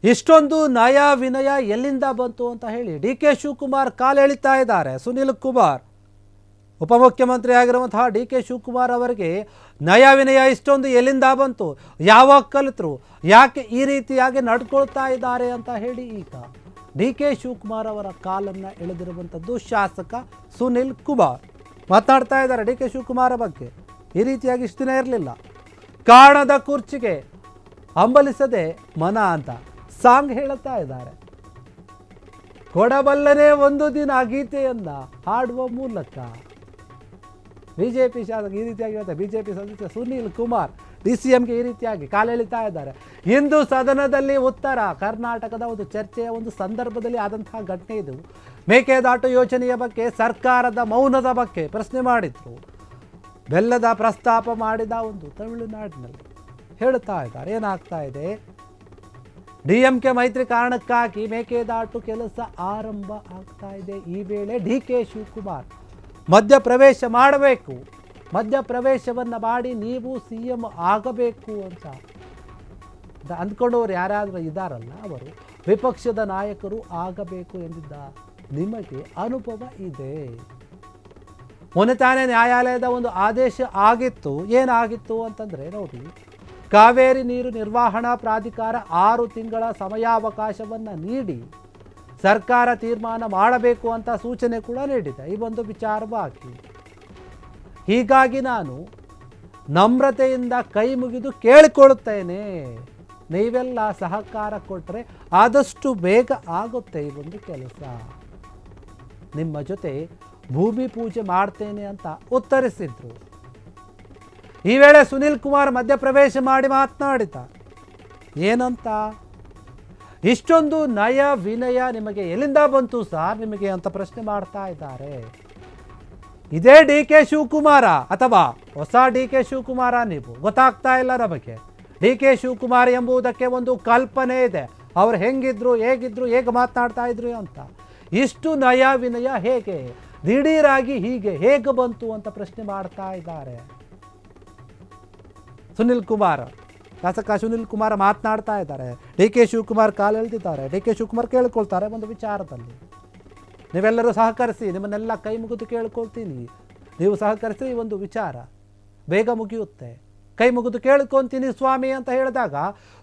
ಇಷ್ಟೊಂದು ನಯ ವಿನಯ ಎಲ್ಲಿಂದ ಬಂತು ಅಂತ ಹೇಳಿ ಡಿ ಕೆ ಶಿವಕುಮಾರ್ ಕಾಲೆಳಿತಾ ಇದ್ದಾರೆ. ಸುನಿಲ್ ಕುಮಾರ್ ಉಪಮುಖ್ಯಮಂತ್ರಿ ಆಗಿರುವಂತಹ ಡಿ ಕೆ ಶಿವಕುಮಾರ್ ಅವರಿಗೆ ನಯ ವಿನಯ ಇಷ್ಟೊಂದು ಎಲ್ಲಿಂದ ಬಂತು, ಯಾವಾಗ ಕಲಿತರು, ಯಾಕೆ ಈ ರೀತಿಯಾಗಿ ನಡ್ಕೊಳ್ತಾ ಇದ್ದಾರೆ ಅಂತ ಹೇಳಿ ಈಗ ಡಿ ಕೆ ಶಿವಕುಮಾರ್ ಅವರ ಕಾಲನ್ನು ಎಳೆದಿರುವಂಥದ್ದು ಶಾಸಕ ಸುನಿಲ್ ಕುಮಾರ್ ಮಾತನಾಡ್ತಾ ಇದ್ದಾರೆ. ಡಿ ಕೆ ಶಿವಕುಮಾರ್ ಬಗ್ಗೆ ಈ ರೀತಿಯಾಗಿ ಇಷ್ಟು ದಿನ ಇರಲಿಲ್ಲ. ಕಾಣದ ಕುರ್ಚಿಗೆ ಹಂಬಲಿಸದೆ ಮನ ಅಂತ ಸಾಂಗ್ ಹೇಳುತ್ತಾ ಇದ್ದಾರೆ. ಕೊಡಬಲ್ಲನೆ ಒಂದು ದಿನ ಗೀತೆಯನ್ನ ಹಾಡುವ ಮೂಲಕ ಬಿಜೆಪಿ ಶಾಸಕ ಈ ರೀತಿಯಾಗಿ ಹೇಳ್ತಾರೆ. ಬಿಜೆಪಿ ಸದಸ್ಯ ಸುನೀಲ್ ಕುಮಾರ್ DCMಗೆ ಈ ರೀತಿಯಾಗಿ ಕಾಲೆಳಿತಾ ಇದ್ದಾರೆ. ಇಂದು ಸದನದಲ್ಲಿ ಉತ್ತರ ಕರ್ನಾಟಕದ ಒಂದು ಚರ್ಚೆಯ ಒಂದು ಸಂದರ್ಭದಲ್ಲಿ ಆದಂತಹ ಘಟನೆ ಇದು. ಮೇಕೆದಾಟು ಯೋಜನೆಯ ಬಗ್ಗೆ ಸರ್ಕಾರದ ಮೌನದ ಬಗ್ಗೆ ಪ್ರಶ್ನೆ ಮಾಡಿದ್ರು. ಬೆಲ್ಲದ ಪ್ರಸ್ತಾಪ ಮಾಡಿದ ಒಂದು ತಮಿಳುನಾಡಿನಲ್ಲಿ ಹೇಳ್ತಾ ಇದ್ದಾರೆ. ಏನಾಗ್ತಾ ಇದೆ, DMK ಮೈತ್ರಿ ಕಾರಣಕ್ಕಾಗಿ ಮೇಕೆದಾಟು ಕೆಲಸ ಆರಂಭ ಆಗ್ತಾ ಇದೆ. ಈ ವೇಳೆ DK ಶಿವಕುಮಾರ್ ಮಧ್ಯಪ್ರವೇಶ ಮಾಡಬೇಕು, ಮಧ್ಯಪ್ರವೇಶವನ್ನು ಮಾಡಿ ನೀವು CM ಆಗಬೇಕು ಅಂತ ಅಂದ್ಕೊಂಡವರು ಯಾರಾದರೂ ಇದ್ದಾರಲ್ಲ, ಅವರು ವಿಪಕ್ಷದ ನಾಯಕರು ಆಗಬೇಕು ಎಂದಿದ್ದ ನಿಮಗೆ ಅನುಭವ ಇದೆ. ಮೊನ್ನೆ ತಾನೇ ನ್ಯಾಯಾಲಯದ ಒಂದು ಆದೇಶ ಆಗಿತ್ತು. ಏನಾಗಿತ್ತು ಅಂತಂದರೆ ನೋಡಿ, ಕಾವೇರಿ ನೀರು ನಿರ್ವಹಣಾ ಪ್ರಾಧಿಕಾರ 6 ತಿಂಗಳ ಸಮಯಾವಕಾಶವನ್ನು ನೀಡಿ ಸರ್ಕಾರ ತೀರ್ಮಾನ ಮಾಡಬೇಕು ಅಂತ ಸೂಚನೆ ಕೂಡ ನೀಡಿದೆ. ಈ ಒಂದು ವಿಚಾರವಾಗಿ ಹೀಗಾಗಿ ನಾನು ನಮ್ರತೆಯಿಂದ ಕೈ ಮುಗಿದು ಕೇಳಿಕೊಳ್ಳುತ್ತೇನೆ, ನೀವೆಲ್ಲ ಸಹಕಾರ ಕೊಟ್ಟರೆ ಆದಷ್ಟು ಬೇಗ ಆಗುತ್ತೆ ಈ ಒಂದು ಕೆಲಸ, ನಿಮ್ಮ ಜೊತೆ ಭೂಮಿ ಪೂಜೆ ಮಾಡ್ತೇನೆ ಅಂತ ಉತ್ತರಿಸಿದ್ರು. ಈ ವೇಳೆ ಸುನಿಲ್ ಕುಮಾರ್ ಮಧ್ಯಪ್ರವೇಶ ಮಾಡಿ ಮಾತನಾಡಿದ. ಏನಂತ, ಇಷ್ಟೊಂದು ನಯ ವಿನಯ ನಿಮಗೆ ಎಲ್ಲಿಂದ ಬಂತು ಸಾರ್ ನಿಮಗೆ ಅಂತ ಪ್ರಶ್ನೆ ಮಾಡ್ತಾ ಇದ್ದಾರೆ. ಇದೇ DK ಶಿವಕುಮಾರ ಅಥವಾ ಹೊಸ DK ಶಿವಕುಮಾರ ನೀವು ಗೊತ್ತಾಗ್ತಾ ಇಲ್ಲ ನಮಗೆ. DK ಶಿವಕುಮಾರ್ ಎಂಬುದಕ್ಕೆ ಒಂದು ಕಲ್ಪನೆ ಇದೆ, ಅವ್ರು ಹೆಂಗಿದ್ರು, ಹೇಗಿದ್ರು, ಹೇಗೆ ಮಾತನಾಡ್ತಾ ಇದ್ರು ಅಂತ. ಇಷ್ಟು ನಯ ವಿನಯ ಹೇಗೆ ದಿಢೀರಾಗಿ ಹೀಗೆ ಹೇಗೆ ಬಂತು ಅಂತ ಪ್ರಶ್ನೆ ಮಾಡ್ತಾ ಇದ್ದಾರೆ. ಸುನಿಲ್ ಕುಮಾರ್, ಶಾಸಕ ಸುನಿಲ್ ಕುಮಾರ್ ಮಾತನಾಡ್ತಾ ಇದ್ದಾರೆ. DK ಶಿವಕುಮಾರ್ ಕಾಲೆಳೆದಿದ್ದಾರೆ. DK ಶಿವಕುಮಾರ್ ಕೇಳ್ಕೊಳ್ತಾರೆ ಒಂದು ವಿಚಾರದಲ್ಲಿ, ನೀವೆಲ್ಲರೂ ಸಹಕರಿಸಿ, ನಿಮ್ಮನ್ನೆಲ್ಲ ಕೈ ಮುಗಿದು ಕೇಳ್ಕೊಳ್ತೀನಿ, ನೀವು ಸಹಕರಿಸಿ, ಈ ಒಂದು ವಿಚಾರ ಬೇಗ ಮುಗಿಯುತ್ತೆ, ಕೈ ಮುಗಿದು ಕೇಳ್ಕೊತೀನಿ ಸ್ವಾಮಿ ಅಂತ ಹೇಳಿದಾಗ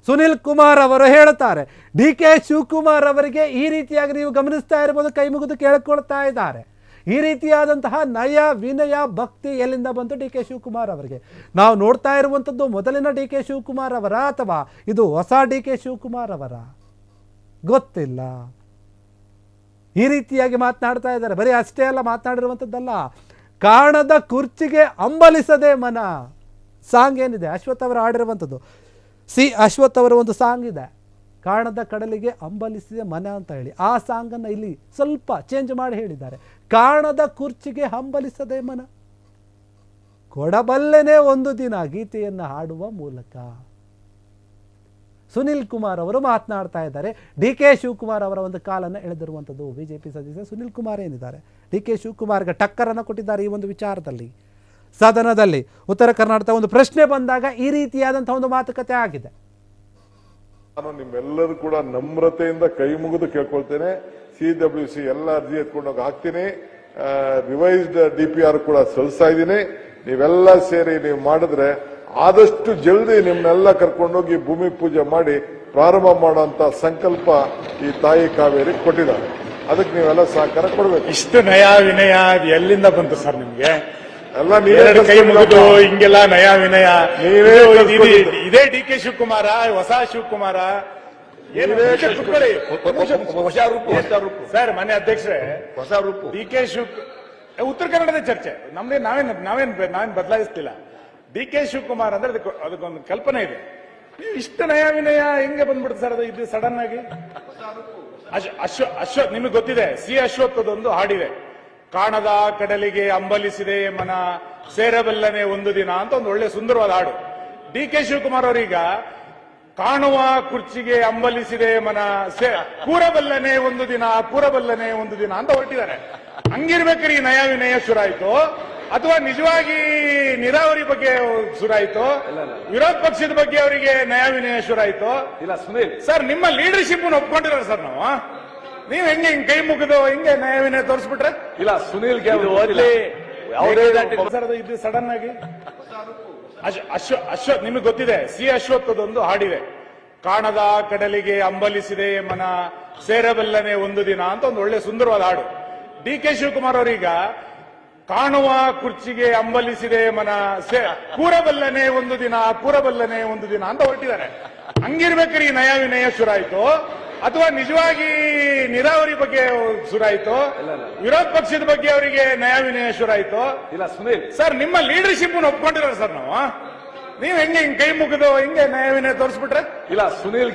ಸುನಿಲ್ ಕುಮಾರ್ ಅವರು ಹೇಳ್ತಾರೆ, DK ಶಿವಕುಮಾರ್ ಅವರಿಗೆ ಈ ರೀತಿಯಾಗಿ ನೀವು ಗಮನಿಸ್ತಾ ಇರ್ಬೋದು, ಕೈ ಮುಗಿದು ಕೇಳ್ಕೊಳ್ತಾ ಇದ್ದಾರೆ. ಈ ರೀತಿಯಾದಂತಹ ನಯ ವಿನಯ ಭಕ್ತಿ ಎಲ್ಲಿಂದ ಬಂತು DK ಶಿವಕುಮಾರ್ ಅವರಿಗೆ? ನಾವು ನೋಡ್ತಾ ಇರುವಂಥದ್ದು ಮೊದಲಿನ DK ಶಿವಕುಮಾರ್ ಅವರ ಅಥವಾ ಇದು ಹೊಸ DK ಶಿವಕುಮಾರ್ ಅವರ ಗೊತ್ತಿಲ್ಲ. ಈ ರೀತಿಯಾಗಿ ಮಾತನಾಡ್ತಾ ಇದ್ದಾರೆ. ಬರೀ ಅಷ್ಟೇ ಅಲ್ಲ, ಮಾತನಾಡಿರುವಂಥದ್ದಲ್ಲ, ಕಾಣದ ಕುರ್ಚಿಗೆ ಹಂಬಲಿಸದೆ ಮನ ಸಾಂಗ್ ಏನಿದೆ, ಅಶ್ವಥ್ ಅವರು ಹಾಡಿರುವಂಥದ್ದು, ಅಶ್ವಥ್ ಅವರ ಒಂದು ಸಾಂಗ್ ಇದೆ, ಕಾಣದ ಕಡಲಿಗೆ ಹಂಬಲಿಸಿದೆ ಮನ ಅಂತ ಹೇಳಿ. ಆ ಸಾಂಗನ್ನು ಇಲ್ಲಿ ಸ್ವಲ್ಪ ಚೇಂಜ್ ಮಾಡಿ ಹೇಳಿದ್ದಾರೆ. ಕಾಣದ ಕುರ್ಚಿಗೆ ಹಂಬಲಿಸದೆ ಮನ, ಕೊಡಬಲ್ಲೆನೆ ಒಂದು ದಿನ ಗೀತೆಯನ್ನು ಹಾಡುವ ಮೂಲಕ ಸುನಿಲ್ ಕುಮಾರ್ ಅವರು ಮಾತನಾಡ್ತಾ ಇದ್ದಾರೆ. DK ಶಿವಕುಮಾರ್ ಅವರ ಒಂದು ಕಾಲನ್ನು ಎಳೆದಿರುವಂಥದ್ದು ಬಿಜೆಪಿ ಸದಸ್ಯ ಸುನಿಲ್ ಕುಮಾರ್ ಏನಿದ್ದಾರೆ, DK ಶಿವಕುಮಾರ್ಗೆ ಟಕ್ಕರನ್ನು ಕೊಟ್ಟಿದ್ದಾರೆ ಈ ಒಂದು ವಿಚಾರದಲ್ಲಿ. ಸದನದಲ್ಲಿ ಉತ್ತರ ಕರ್ನಾಟಕದ ಒಂದು ಪ್ರಶ್ನೆ ಬಂದಾಗ ಈ ರೀತಿಯಾದಂತಹ ಒಂದು ಮಾತುಕತೆ ಆಗಿದೆ. ನಾನು ನಿಮ್ಮೆಲ್ಲರೂ ಕೂಡ ನಮ್ರತೆಯಿಂದ ಕೈ ಮುಗಿದು ಕೇಳ್ಕೊಳ್ತೇನೆ. CWC ಎಲ್ಲ ಅರ್ಜಿ ಎತ್ಕೊಂಡೋಗಿ ಹಾಕ್ತೀನಿ, ರಿವೈಸ್ಡ್ DPR ಕೂಡ ಸಲ್ಲಿಸ್ತಾ ಇದ್ದೀನಿ. ನೀವೆಲ್ಲ ಸೇರಿ ನೀವು ಮಾಡಿದ್ರೆ ಆದಷ್ಟು ಜಲ್ದಿ ನಿಮ್ಮನ್ನೆಲ್ಲ ಕರ್ಕೊಂಡೋಗಿ ಭೂಮಿ ಪೂಜೆ ಮಾಡಿ ಪ್ರಾರಂಭ ಮಾಡುವಂತ ಸಂಕಲ್ಪ ಈ ತಾಯಿ ಕಾವೇರಿ ಕೊಟ್ಟಿದ್ದಾರೆ. ಅದಕ್ಕೆ ನೀವೆಲ್ಲ ಸಹಕಾರ ಕೊಡಬೇಕು. ಇಷ್ಟು ನಯ ವಿನಯ ಎಲ್ಲಿಂದ ಬಂತು ಸರ್ ನಿಮ್ಗೆ? ಎಲ್ಲ ನೀವೇ ಕೈ ಮುಗಿದು ಹಿಂಗೆಲ್ಲ ನಯ ವಿನಯ, ಇದೇ DK ಶಿವಕುಮಾರ, ಹೊಸ ಶಿವಕುಮಾರ? ಸರ್ ಮನೆ ಅಧ್ಯಕ್ಷರೇ, ಹೊಸ ರೂಪು DK ಉತ್ತರ ಕನ್ನಡದ ಚರ್ಚೆ ನಾವೇನ್ ಬದಲಾಯಿಸ್ತಿಲ್ಲ. DK ಶಿವಕುಮಾರ್ ಅಂದ್ರೆ ಅದಕ್ಕೊಂದು ಕಲ್ಪನೆ ಇದೆ. ನೀವು ಇಷ್ಟು ನಯ ವಿನಯ ಹೆಂಗೆ ಬಂದ್ಬಿಡುತ್ತೆ ಸರ್? ಅದು ಇದು ಸಡನ್ ಆಗಿ ಅಶ್ವಥ್ ನಿಮಗೆ ಗೊತ್ತಿದೆ, ಅಶ್ವತ್ಥದೊಂದು ಹಾಡಿದೆ, ಕಾಣದ ಕಡಲಿಗೆ ಹಂಬಲಿಸಿದೆ ಮನ ಸೇರಬಲ್ಲನೆ ಒಂದು ದಿನ ಅಂತ ಒಂದು ಒಳ್ಳೆ ಸುಂದರವಾದ ಹಾಡು. DK ಶಿವಕುಮಾರ್ ಅವರೀಗ ಕಾಣುವ ಕುರ್ಚಿಗೆ ಹಂಬಲಿಸಿದೆ ಮನ ಕೂರಬಲ್ಲನೆ ಒಂದು ದಿನ, ಕೂರಬಲ್ಲನೆ ಒಂದು ದಿನ ಅಂತ ಹೊರಟಿದ್ದಾರೆ. ಹಂಗಿರ್ಬೇಕ್ರಿ ನಯ ವಿನಯ ಶುರು ಆಯ್ತು. ಅಥವಾ ನಿಜವಾಗಿ ನೀರಾವರಿ ಬಗ್ಗೆ ಶುರಾಯಿತು, ವಿರೋಧ ಪಕ್ಷದ ಬಗ್ಗೆ ಅವರಿಗೆ ನ್ಯಾಯ ವಿನಯ ಶುರಾಯಿತು? ಇಲ್ಲ ಸುನೀಲ್ ಸರ್, ನಿಮ್ಮ ಲೀಡರ್ಶಿಪ್ ಒಪ್ಕೊಂಡಿರೋ ಸರ್ ನಾವು. ನೀವ್ ಹೆಂಗೆ ಹಿಂಗ್ ಕೈ ಮುಗಿದು ಹಿಂಗೆ ನ್ಯಾಯ ವಿನಯ ತೋರಿಸ್ಬಿಟ್ರೆ? ಇಲ್ಲ ಸುನೀಲ್ ಸರ್, ಇದು ಸಡನ್ ಆಗಿ ಅಶ್ವಥ್ ನಿಮಗೆ ಗೊತ್ತಿದೆ, ಅಶ್ವತ್ಥದೊಂದು ಹಾಡಿದೆ, ಕಾಣದ ಕಡಲಿಗೆ ಅಂಬಲಿಸಿದೆ ಮನ ಸೇರಬಲ್ಲನೆ ಒಂದು ದಿನ ಅಂತ ಒಂದು ಒಳ್ಳೆ ಸುಂದರವಾದ ಹಾಡು. ಡಿ.ಕೆ. ಶಿವಕುಮಾರ್ ಅವರೀಗ ಕಾಣುವ ಕುರ್ಚಿಗೆ ಅಂಬಲಿಸಿದೆ ಮನ ಕೂರಬಲ್ಲನೆ ಒಂದು ದಿನ ಕೂರಬಲ್ಲನೆ ಒಂದು ದಿನ ಅಂತ ಹೊರಟಿದ್ದಾರೆ. ಹಂಗಿರ್ಬೇಕಾದ್ರೆ ಈ ನಯ ವಿನಯ ಶುರಾಯಿತು, ಅಥವಾ ನಿಜವಾಗಿ ನೀರಾವರಿ ಬಗ್ಗೆ ಶುರಾಯಿತು, ವಿರೋಧ ಪಕ್ಷದ ಬಗ್ಗೆ ಅವರಿಗೆ ನ್ಯಾಯ ವಿನಯ ಶುರಾಯಿತು? ಇಲ್ಲ ಸುನೀಲ್ ಸರ್, ನಿಮ್ಮ ಲೀಡರ್ಶಿಪ್ ಒಪ್ಕೊಂಡಿರೋ ಸರ್ ನಾವು. ನೀವ್ ಹೆಂಗೆ ಹಿಂಗ್ ಕೈ ಮುಗಿದು ಹಿಂಗೆ ನ್ಯಾಯ ವಿನಯ ತೋರಿಸ್ಬಿಟ್ರೆ? ಇಲ್ಲ ಸುನೀಲ್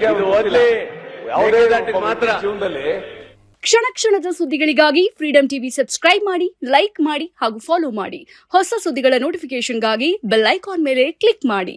ಮಾತ್ರ ಜೀವನದಲ್ಲಿ ಕ್ಷಣ ಕ್ಷಣದ ಸುದ್ದಿಗಳಿಗಾಗಿ ಫ್ರೀಡಂ ಟಿವಿ ಸಬ್ಸ್ಕ್ರೈಬ್ ಮಾಡಿ, ಲೈಕ್ ಮಾಡಿ ಹಾಗೂ ಫಾಲೋ ಮಾಡಿ. ಹೊಸ ಸುದ್ದಿಗಳ ನೋಟಿಫಿಕೇಶನ್ಗಾಗಿ ಬೆಲ್ ಐಕಾನ್ ಮೇಲೆ ಕ್ಲಿಕ್ ಮಾಡಿ.